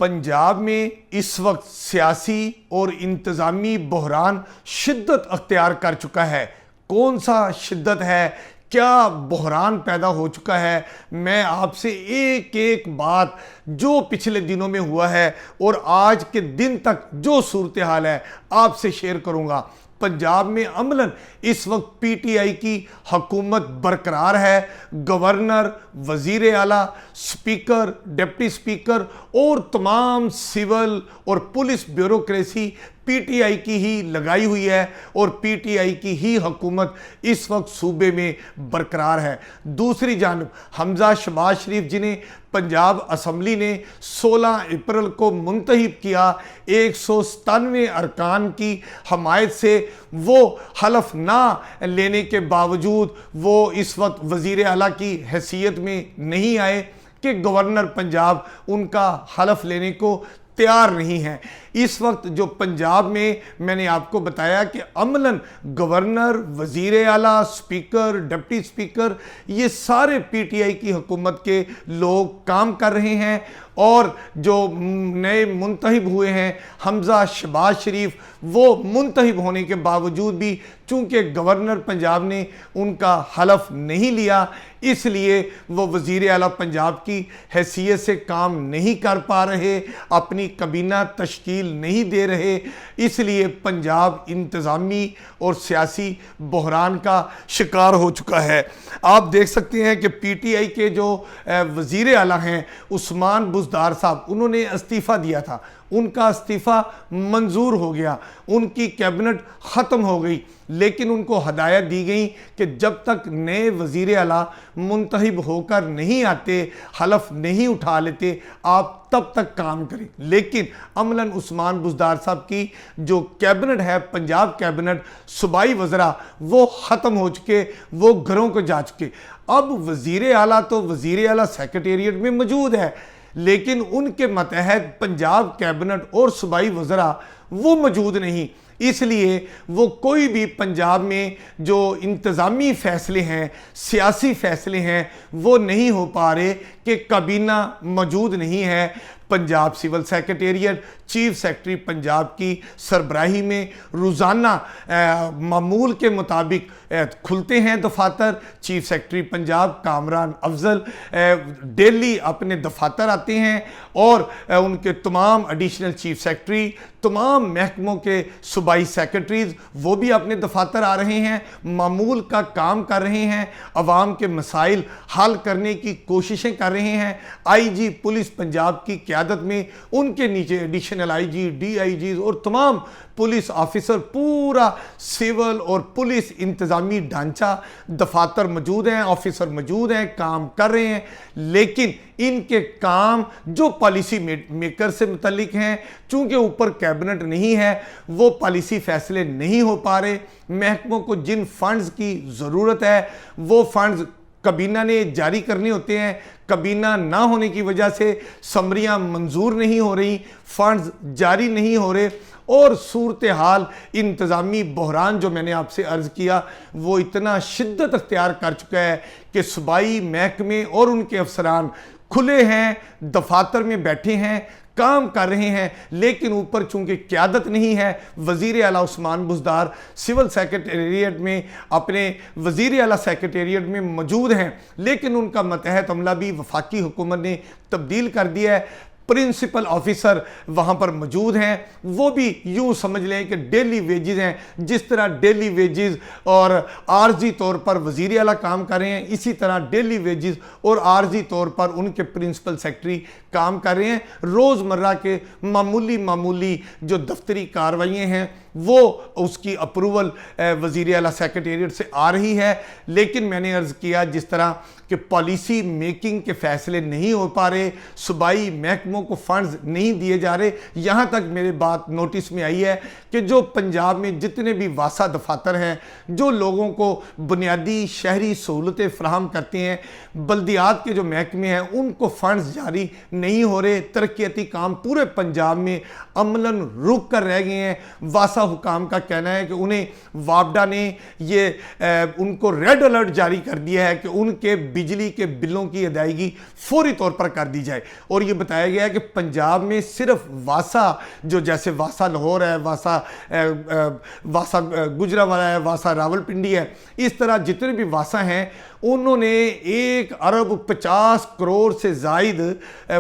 पंजाब में इस वक्त सियासी और इंतज़ामी बहरान शिद्दत अख्तियार कर चुका है। कौन सा शिद्दत है, क्या बहरान पैदा हो चुका है, मैं आपसे एक एक बात जो पिछले दिनों में हुआ है और आज के दिन तक जो सूरत हाल है आपसे शेयर करूंगा। पंजाब में अमलन इस वक्त पीटीआई की हुकूमत बरकरार है। गवर्नर, वजीर आला, स्पीकर, डिप्टी स्पीकर और तमाम सिविल और पुलिस ब्यूरोक्रेसी पीटीआई की ही लगाई हुई है और पीटीआई की ही हुकूमत इस वक्त सूबे में बरकरार है। दूसरी जानब हमजा शहबाज शरीफ जिन्हें पंजाब असम्बली ने 16 अप्रैल को मुंतखब किया, 197 अरकान की हमायत से वो हलफ ना लेने के बावजूद वो इस वक्त वज़ीर आला की हैसियत में नहीं आए कि गवर्नर पंजाब उनका हलफ लेने को तैयार नहीं है। इस वक्त जो पंजाब में मैंने आपको बताया कि अमलन गवर्नर, वज़ीर आला, स्पीकर, डिप्टी स्पीकर ये सारे पीटीआई की हुकूमत के लोग काम कर रहे हैं और जो नए मुंतखब हुए हैं हमजा शहबाज शरीफ, वो मुंतखब होने के बावजूद भी चूँकि गवर्नर पंजाब ने उनका हलफ नहीं लिया इसलिए वो वज़ीर आला पंजाब की हैसियत से काम नहीं कर पा रहे, अपनी कबीना तश्कील नहीं दे रहे, इसलिए पंजाब इंतज़ामी और सियासी बहरान का शिकार हो चुका है। आप देख सकते हैं कि पीटीआई के जो वज़ीर आला हैं उस्मान बुज़दार साहब, उन्होंने इस्तीफ़ा दिया था, उनका इस्तीफ़ा मंजूर हो गया, उनकी कैबिनेट ख़त्म हो गई, लेकिन उनको हदायत दी गई कि जब तक नए वज़ीर आला मुंतखब होकर नहीं आते, हलफ नहीं उठा लेते, आप तब तक काम करें। लेकिन अमलन उस्मान बुज़दार साहब की जो कैबिनेट है, पंजाब कैबिनेट, सूबाई वज़रा, वो ख़त्म हो चुके, वो घरों को जा चुके। अब वज़ीर आला तो वज़ीर आला सेक्रेटेरिएट में मौजूद है, लेकिन उनके मतहत पंजाब कैबिनेट और सूबाई वज़रा वो मौजूद नहीं, इसलिए वो कोई भी पंजाब में जो इंतज़ामी फ़ैसले हैं, सियासी फ़ैसले हैं, वो नहीं हो पा रहे कि काबीना मौजूद नहीं है। Punjab civil secretariat chief secretary Punjab की सरबराही में रोज़ाना मामूल के मुताबिक खुलते हैं दफातर। Chief secretary Punjab Kamran Afzal daily अपने दफातर आते हैं और उनके तमाम एडिशनल चीफ सेक्रेटरी, तमाम महकमों के सूबाई सेक्रेटरीज वो भी अपने दफातर आ रहे हैं, मामूल का काम कर रहे हैं, अवाम के मसाइल हल करने की कोशिशें कर रहे हैं। आईजी पुलिस पंजाब की क़यादत में उनके नीचे एडिशनल आईजी, डीआईजी और तमाम पुलिस ऑफिसर, पूरा सिविल और पुलिस इंतज़ामी ढांचा दफातर मौजूद हैं, ऑफिसर मौजूद हैं, काम कर रहे हैं, लेकिन इनके काम जो पॉलिसी मेकर से मुतल्लिक हैं, चूँकि ऊपर कैबिनेट नहीं है, वो पॉलिसी फ़ैसले नहीं हो पा रहे। महकमों को जिन फंड्स की ज़रूरत है वो फंड्स कबीना ने जारी करने होते हैं, कबीना ना होने की वजह से समरियां मंजूर नहीं हो रही, फंड्स जारी नहीं हो रहे और सूरत हाल इंतज़ामी बहरान जो मैंने आपसे अर्ज़ किया वो इतना शिद्दत अख्तियार कर चुका है कि सूबाई महकमे और उनके अफसरान खुले हैं, दफातर में बैठे हैं, काम कर रहे हैं, लेकिन ऊपर चूंकि क़यादत नहीं है। वज़ीर आला उस्मान बुज़दार सिविल सेक्रेटेरिएट में अपने वज़ीर आला सेक्रेटेरिएट में मौजूद हैं, लेकिन उनका मतहत अमला भी वफाकी हुकूमत ने तब्दील कर दिया है। प्रिंसिपल ऑफिसर वहाँ पर मौजूद हैं, वो भी यूँ समझ लें कि डेली वेजेस हैं। जिस तरह डेली वेजेस और आर्जी तौर पर वज़ीर आला काम कर रहे हैं, इसी तरह डेली वेजेस और आर्जी तौर पर उनके प्रिंसिपल सेक्रेटरी काम कर रहे हैं। रोज़मर्रा के मामूली जो दफ्तरी कार्रवाइयाँ हैं वो उसकी अप्रूवल वज़ीर आला सेक्रेटेरिएट से आ रही है, लेकिन मैंने अर्ज़ किया जिस तरह कि पॉलिसी मेकिंग के फ़ैसले नहीं हो पा रहे, सूबाई महकमों को फंड्स नहीं दिए जा रहे। यहाँ तक मेरे बात नोटिस में आई है कि जो पंजाब में जितने भी वासा दफातर हैं, जो लोगों को बुनियादी शहरी सहूलतें फ़राहम करते हैं, बल्दियात के जो महकमे हैं उनको फंड्स जारी नहीं हो रहे। तरक्याती काम पूरे पंजाब में अमलन रुक कर रह गए हैं। वासा वासा हुकाम का कहना है कि उन्हें वापडा ने ये उनको रेड अलर्ट जारी कर दिया है कि उनके बिजली के बिलों की अदायगी फौरी तौर पर कर दी जाए। और ये बताया गया है कि पंजाब में सिर्फ वासा, जो जैसे वासा लाहौर है, वासा गुजरांवाला है, वासा रावलपिंडी है, इस तरह जितने भी वासा हैं उन्होंने 1 अरब 50 करोड़ से जायद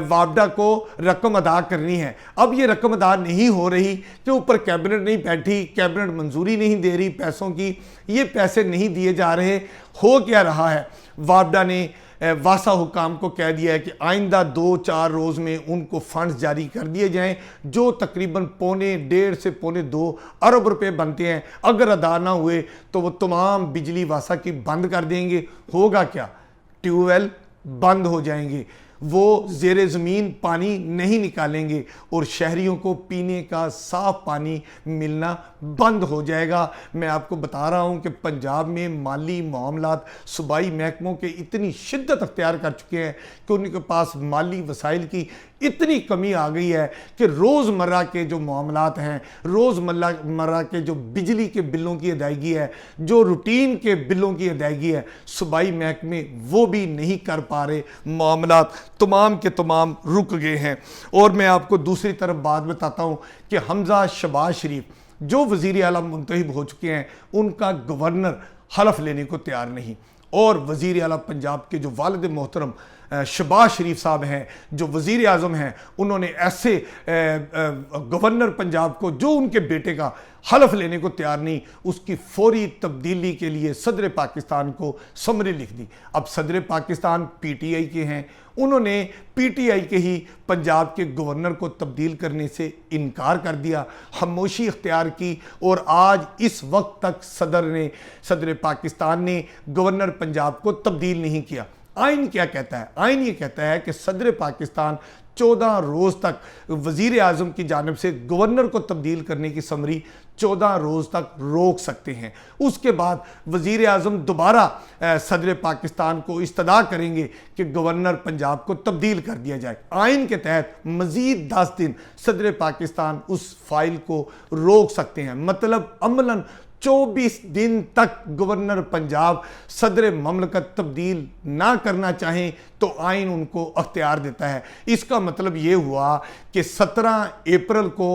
वापडा को रकम अदा करनी है। अब ये रकम अदा नहीं हो रही कि ऊपर कैबिनेट नहीं बैठी, कैबिनेट मंजूरी नहीं दे रही पैसों की, ये पैसे नहीं दिए जा रहे। हो क्या रहा है, वापडा ने वासा हुकाम को कह दिया है कि आइंदा 2-4 रोज़ में उनको फंड्स जारी कर दिए जाएं, जो तकरीबन 1.5 से 2.25 अरब रुपए बनते हैं। अगर अदा ना हुए तो वो तमाम बिजली वासा की बंद कर देंगे। होगा क्या, ट्यूबवेल बंद हो जाएंगे, वो ज़ेरे ज़मीन पानी नहीं निकालेंगे और शहरियों को पीने का साफ पानी मिलना बंद हो जाएगा। मैं आपको बता रहा हूं कि पंजाब में माली मामलात सूबाई महकमों के इतनी शिद्दत अख्तियार कर चुके हैं कि उनके पास माली वसाइल की इतनी कमी आ गई है कि रोज़मर्रा के जो मामलात हैं, रोज़मर्रा के जो बिजली के बिलों की अदायगी है, जो रूटीन के बिलों की अदायगी है, सूबाई महकमे वो भी नहीं कर पा रहे। मामलात तमाम के तमाम रुक गए हैं। और मैं आपको दूसरी तरफ बात बताता हूँ कि हमजा शहबाज शरीफ जो वज़ीर आला मुंतखब हो चुके हैं, उनका गवर्नर हलफ लेने को तैयार नहीं। और वज़ीर आला पंजाब के जो वालिद मोहतरम शहबाज शरीफ साहब हैं, जो वज़ीर आज़म हैं, उन्होंने ऐसे गवर्नर पंजाब को जो उनके बेटे का हलफ लेने को तैयार नहीं, उसकी फौरी तब्दीली के लिए सदर पाकिस्तान को समरी लिख दी। अब सदर पाकिस्तान PTI के हैं, उन्होंने PTI के ही पंजाब के गवर्नर को तब्दील करने से इनकार कर दिया, खामोशी इख्तियार की। और आज इस वक्त तक सदर पाकिस्तान ने गवर्नर पंजाब को तब्दील नहीं किया। आइन क्या कहता है? आइन ये कहता है कि सदर पाकिस्तान 14 रोज़ तक वज़ीर आज़म की जानिब से गवर्नर को तब्दील करने की समरी 14 रोज़ तक रोक सकते हैं। उसके बाद वज़ीर आज़म दोबारा सदर पाकिस्तान को इस्तदा करेंगे कि गवर्नर पंजाब को तब्दील कर दिया जाए। आइन के तहत मज़ीद 10 दिन सदर पाकिस्तान उस फाइल को रोक सकते हैं। मतलब अमलन 24 दिन तक गवर्नर पंजाब सदर ममलकत तब्दील ना करना चाहें तो आइन उनको अख्तियार देता है। इसका मतलब ये हुआ कि 17 अप्रैल को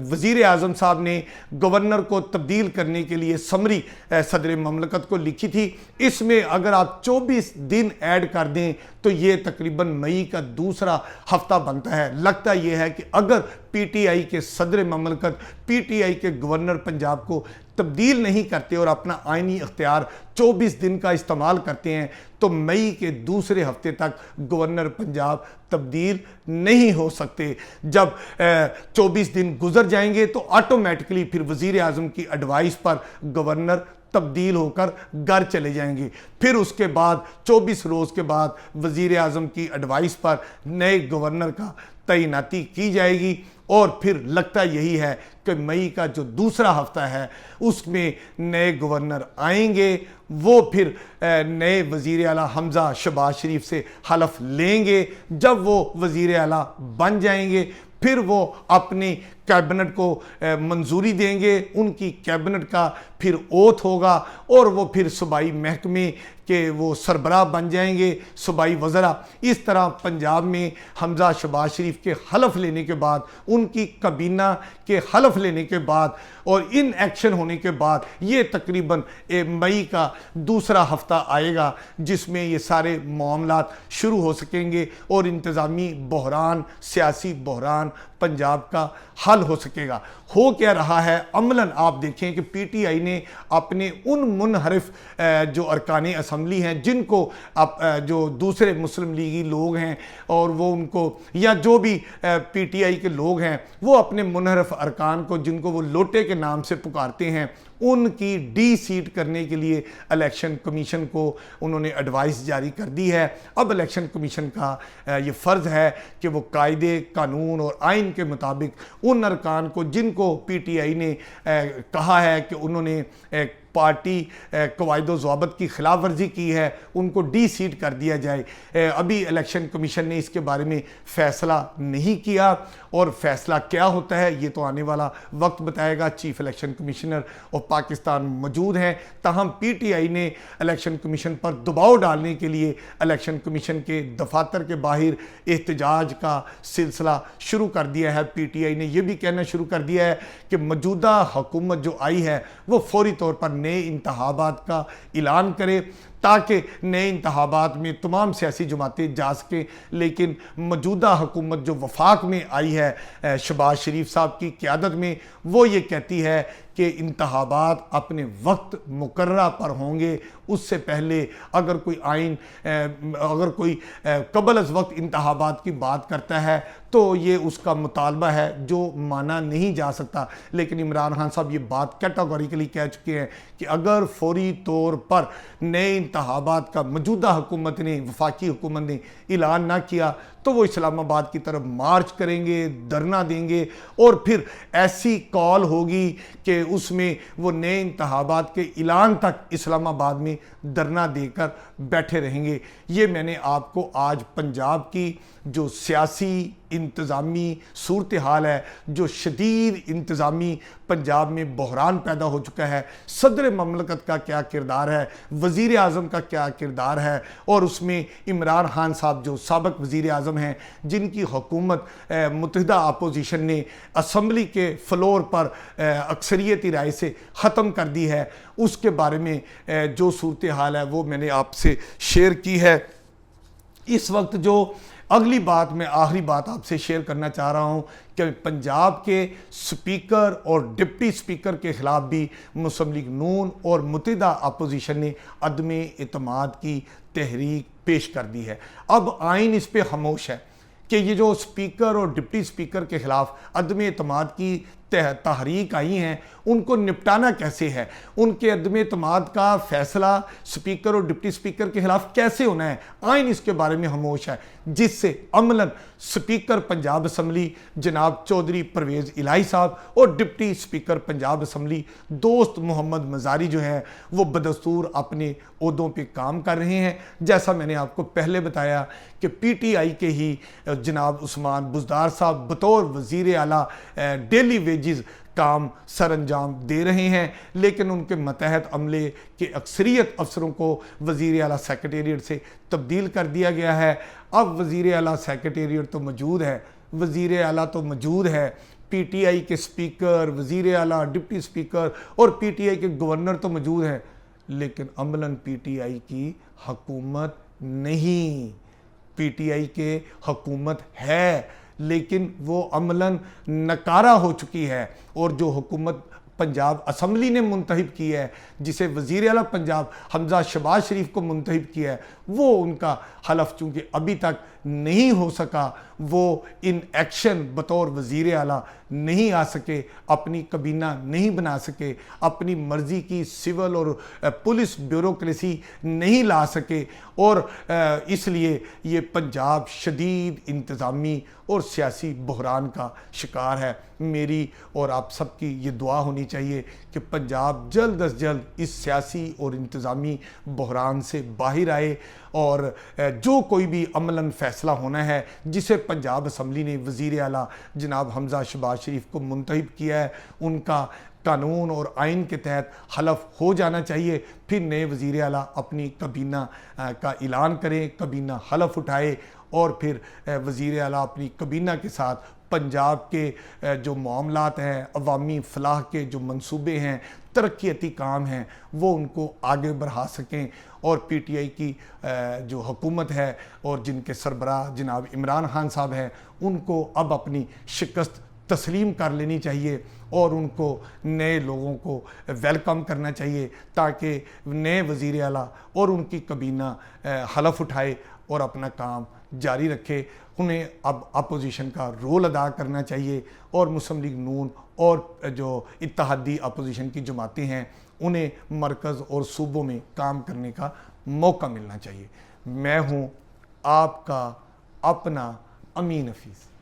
वज़ीर आज़म साहब ने गवर्नर को तब्दील करने के लिए समरी सदर ममलकत को लिखी थी। इसमें अगर आप 24 दिन ऐड कर दें तो ये तकरीबन मई का दूसरा हफ्ता बनता है। लगता यह है कि अगर PTI के सदर ममलकत PTI के गवर्नर पंजाब को तब्दील नहीं करते और अपना आइनी इख्तियार 24 दिन का इस्तेमाल करते हैं तो मई के दूसरे हफ्ते तक गवर्नर पंजाब तब्दील नहीं हो सकते। जब 24 दिन गुजर जाएंगे तो ऑटोमेटिकली फिर वज़ीर आज़म की एडवाइस पर गवर्नर तब्दील होकर घर चले जाएंगे। फिर उसके बाद 24 रोज़ के बाद वज़ीर आज़म की एडवाइस पर नए गवर्नर का तैनाती की जाएगी। और फिर लगता यही है कि मई का जो दूसरा हफ्ता है उसमें नए गवर्नर आएंगे, वो फिर नए वज़ीर आला हमजा शहबाज शरीफ से हलफ लेंगे। जब वो वज़ीर आला बन जाएंगे फिर वो अपनी कैबिनेट को मंजूरी देंगे, उनकी कैबिनेट का फिर ओथ होगा और वो फिर सूबाई महकमे के वो सरबराह बन जाएंगे, सूबाई वज़रा। इस तरह पंजाब में हमजा शहबाज शरीफ के हलफ लेने के बाद, उनकी कबीना के हलफ लेने के बाद और इन एक्शन होने के बाद ये तकरीबन मई का दूसरा हफ्ता आएगा जिसमें ये सारे मामलात शुरू हो सकेंगे और इंतज़ामी बहरान, सियासी बहरान पंजाब का हल हो सकेगा। हो क्या रहा है अमलन आप देखें कि PTI ने अपने उन मुनहरिफ जो अरकान असम्बली हैं जिनको जो दूसरे मुस्लिम लीगी लोग हैं और वो उनको या जो भी PTI के लोग हैं वो अपने मुनहरिफ अरकान को जिनको वो लोटे के नाम से पुकारते हैं ان کی ڈی سیٹ کرنے کے لیے الیکشن کمیشن کو انہوں نے ایڈوائس جاری کر دی ہے۔ اب الیکشن کمیشن کا یہ فرض ہے کہ وہ قاعدے قانون اور آئین کے مطابق ان ارکان کو جن کو پی ٹی آئی نے کہا ہے کہ انہوں نے پارٹی قواعد و ضوابط کی خلاف ورزی کی ہے ان کو ڈی سیٹ کر دیا جائے۔ ابھی الیکشن کمیشن نے اس کے بارے میں فیصلہ نہیں کیا، اور فیصلہ کیا ہوتا ہے یہ تو آنے والا وقت بتائے گا۔ Chief election commissioner of Pakistan موجود ہیں، تاہم پی ٹی آئی نے الیکشن کمیشن پر دباؤ ڈالنے کے لیے الیکشن کمیشن کے دفاتر کے باہر احتجاج کا سلسلہ شروع کر دیا ہے۔ پی ٹی آئی نے یہ بھی کہنا شروع کر دیا ہے کہ موجودہ حکومت جو آئی ہے وہ فوری طور پر نئے انتخابات کا اعلان کرے تاکہ نئے انتخابات میں تمام سیاسی جماعتیں جا سکیں، لیکن موجودہ حکومت جو وفاق میں آئی ہے شہباز شریف صاحب کی قیادت میں، وہ یہ کہتی ہے کہ انتخابات اپنے وقت مقررہ پر ہوں گے، اس سے پہلے اگر کوئی قبل از وقت انتخابات کی بات کرتا ہے تو یہ اس کا مطالبہ ہے جو مانا نہیں جا سکتا۔ لیکن عمران خان صاحب یہ بات کیٹاگوریکلی کہہ چکے ہیں کہ اگر فوری طور پر نئے انتخابات کا موجودہ حکومت نے، وفاقی حکومت نے اعلان نہ کیا تو وہ اسلام آباد کی طرف مارچ کریں گے، دھرنا دیں گے، اور پھر ایسی کال ہوگی کہ اس میں وہ نئے انتخابات کے اعلان تک اسلام آباد میں دھرنا دے کر بیٹھے رہیں گے۔ یہ میں نے آپ کو آج پنجاب کی جو سیاسی انتظامی صورتحال ہے، جو شدید انتظامی پنجاب میں بحران پیدا ہو چکا ہے، صدر مملکت کا کیا کردار ہے، وزیر اعظم کا کیا کردار ہے، اور اس میں عمران خان صاحب جو سابق وزیر اعظم ہیں جن کی حکومت متحدہ اپوزیشن نے اسمبلی کے فلور پر اکثریتی رائے سے ختم کر دی ہے، اس کے بارے میں جو صورتحال ہے وہ میں نے آپ سے شیئر کی ہے۔ اس وقت جو اگلی بات میں آخری بات آپ سے شیئر کرنا چاہ رہا ہوں کہ پنجاب کے سپیکر اور ڈپٹی سپیکر کے خلاف بھی مسلم لیگ نون اور متحدہ اپوزیشن نے عدم اعتماد کی تحریک پیش کر دی ہے۔ اب آئین اس پہ خاموش ہے کہ یہ جو سپیکر اور ڈپٹی سپیکر کے خلاف عدم اعتماد کی تحریک آئی ہیں ان کو نپٹانا کیسے ہے، ان کے عدم اعتماد کا فیصلہ سپیکر اور ڈپٹی سپیکر کے خلاف کیسے ہونا ہے، آئین اس کے بارے میں خاموش ہے، جس سے عملاً سپیکر پنجاب اسمبلی جناب چودھری پرویز الہی صاحب اور ڈپٹی سپیکر پنجاب اسمبلی دوست محمد مزاری جو ہے وہ بدستور اپنے عہدوں پہ کام کر رہے ہیں۔ جیسا میں نے آپ کو پہلے بتایا کہ پی ٹی آئی کے ہی جناب عثمان بزدار صاحب بطور وزیر اعلیٰ ڈیلی ویجز کام سر انجام دے رہے ہیں، لیکن ان کے ماتحت عملے کے اکثریت افسروں کو وزیر اعلیٰ سیکریٹریٹ سے تبدیل کر دیا گیا ہے۔ اب وزیر اعلیٰ سیکریٹریٹ تو موجود ہے، وزیر اعلیٰ تو موجود ہے، پی ٹی آئی کے سپیکر، وزیر اعلیٰ، ڈپٹی سپیکر اور پی ٹی آئی کے گورنر تو موجود ہیں، لیکن عملاً پی ٹی آئی کی حکومت نہیں۔ پی ٹی آئی کے حکومت ہے لیکن وہ عملاً نکارہ ہو چکی ہے، اور جو حکومت پنجاب اسمبلی نے منتخب کی ہے، جسے وزیر اعلیٰ پنجاب حمزہ شہباز شریف کو منتخب کیا ہے، وہ ان کا حلف چونکہ ابھی تک نہیں ہو سکا، وہ ان ایکشن بطور وزیر اعلیٰ نہیں آ سکے، اپنی کابینہ نہیں بنا سکے، اپنی مرضی کی سول اور پولیس بیوروکریسی نہیں لا سکے، اور اس لیے یہ پنجاب شدید انتظامی اور سیاسی بحران کا شکار ہے۔ میری اور آپ سب کی یہ دعا ہونی چاہیے کہ پنجاب جلد از جلد اس سیاسی اور انتظامی بحران سے باہر آئے، اور جو کوئی بھی عملاً فیصلہ ہونا ہے جسے پنجاب اسمبلی نے وزیر اعلیٰ جناب حمزہ شہباز شریف کو منتخب کیا ہے ان کا قانون اور آئین کے تحت حلف ہو جانا چاہیے، پھر نئے وزیر اعلیٰ اپنی کابینہ کا اعلان کریں، کابینہ حلف اٹھائے، اور پھر وزیر اعلیٰ اپنی کابینہ کے ساتھ پنجاب کے جو معاملات ہیں، عوامی فلاح کے جو منصوبے ہیں، ترقیاتی کام ہیں، وہ ان کو آگے بڑھا سکیں، اور پی ٹی آئی کی جو حکومت ہے اور جن کے سربراہ جناب عمران خان صاحب ہیں ان کو اب اپنی شکست تسلیم کر لینی چاہیے، اور ان کو نئے لوگوں کو ویلکم کرنا چاہیے تاکہ نئے وزیر اعلیٰ اور ان کی کابینہ حلف اٹھائے اور اپنا کام جاری رکھے۔ انہیں اب اپوزیشن کا رول ادا کرنا چاہیے، اور مسلم لیگ نون اور جو اتحادی اپوزیشن کی جماعتیں ہیں انہیں مرکز اور صوبوں میں کام کرنے کا موقع ملنا چاہیے۔ میں ہوں آپ کا اپنا امین حفیظ۔